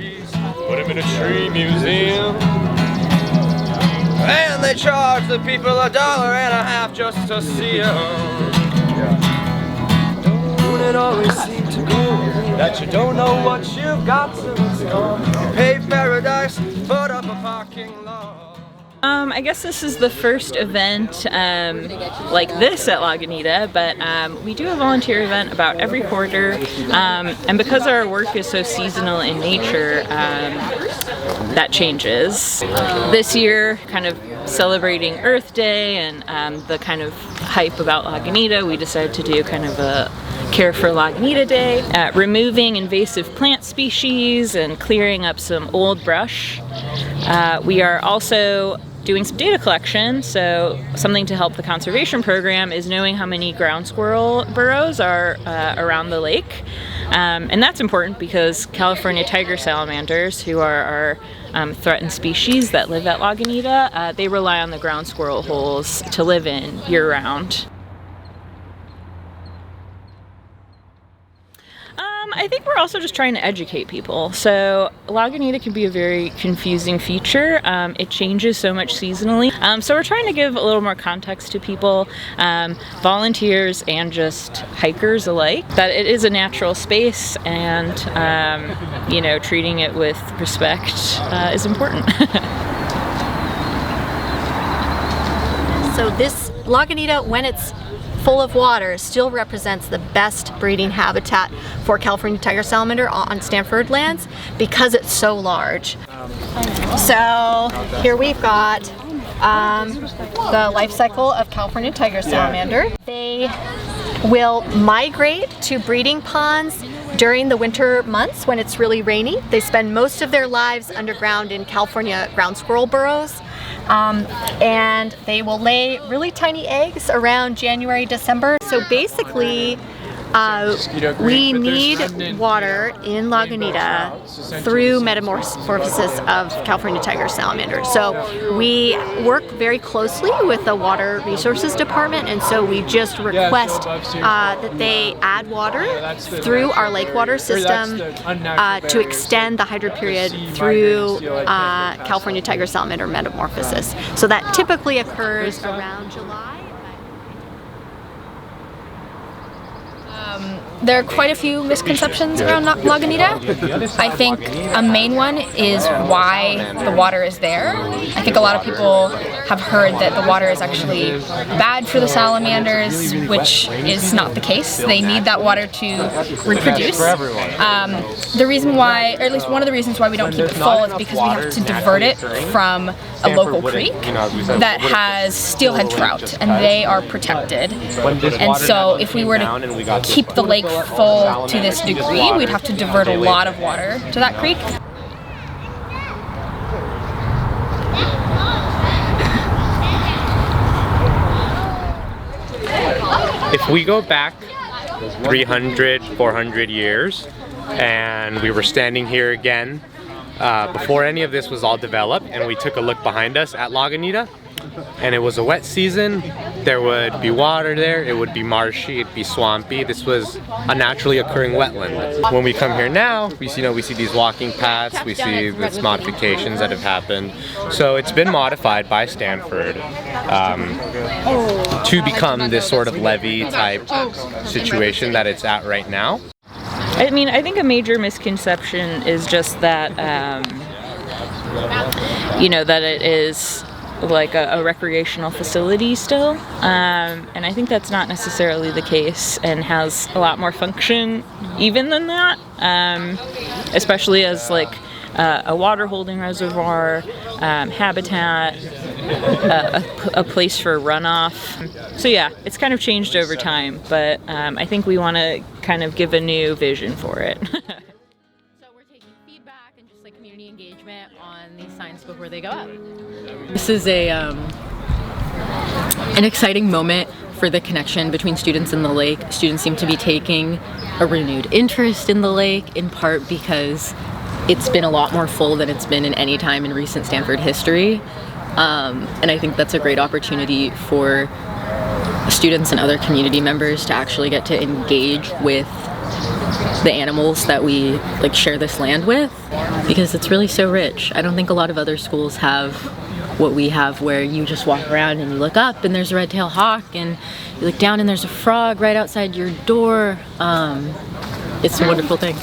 trees, put them in a tree museum. And they charge the people $1.50 just to see them. Don't it always seem to go that you don't know what you've got till it's gone? Pave paradise, put up a parking lot. I guess this is the first event like this at Lagunita, but we do a volunteer event about every quarter, and because our work is so seasonal in nature, that changes. This year, kind of celebrating Earth Day and the kind of hype about Lagunita, we decided to do kind of a Care for Lagunita Day, removing invasive plant species and clearing up some old brush. We are also doing some data collection, so something to help the conservation program is knowing how many ground squirrel burrows are around the lake. And that's important because California tiger salamanders, who are our threatened species that live at Lagunita, they rely on the ground squirrel holes to live in year-round. I think we're also just trying to educate people. So Lagunita can be a very confusing feature. It changes so much seasonally. So we're trying to give a little more context to people, volunteers and just hikers alike, that it is a natural space and you know, treating it with respect is important. So this Lagunita, when it's full of water, still represents the best breeding habitat for California tiger salamander on Stanford lands because it's so large. So here we've got the life cycle of California tiger salamander. They will migrate to breeding ponds during the winter months when it's really rainy. They spend most of their lives underground in California ground squirrel burrows. And they will lay really tiny eggs around January, December. So basically, we need water in Lagunita through metamorphosis of California tiger salamander. So we work very closely with the Water Resources Department, and so we just request that they add water through our lake water system to extend the hydro period through California tiger salamander metamorphosis. So that typically occurs around July. There are quite a few misconceptions around Lagunita. I think a main one is why the water is there. I think a lot of people have heard that the water is actually bad for the salamanders, which is not the case. They need that water to reproduce. The reason why, or at least one of the reasons why we don't keep it full is because we have to divert it from a local creek that has steelhead trout, and they are protected. And so if we were to keep the lake full to this degree, we'd have to divert a lot of water to that creek. If we go back 300, 400 years, and we were standing here again, before any of this was all developed, and we took a look behind us at Lagunita, and it was a wet season, there would be water there, it would be marshy, it'd be swampy. This was a naturally occurring wetland. When we come here now, we see these walking paths, we see these modifications that have happened. So it's been modified by Stanford to become this sort of levee type situation that it's at right now. I mean, I think a major misconception is just that, you know, that it is like a recreational facility still, and I think that's not necessarily the case and has a lot more function even than that, especially as like a water holding reservoir, habitat, a place for runoff. So yeah, it's kind of changed over time, but I think we want to kind of give a new vision for it. So we're taking feedback and just like community engagement on these signs before they go up. This is an exciting moment for the connection between students and the lake. Students seem to be taking a renewed interest in the lake, in part because it's been a lot more full than it's been in any time in recent Stanford history. And I think that's a great opportunity for students and other community members to actually get to engage with the animals that we like share this land with, because it's really so rich. I don't think a lot of other schools have what we have, where you just walk around and you look up and there's a red-tailed hawk, and you look down and there's a frog right outside your door. It's a wonderful thing.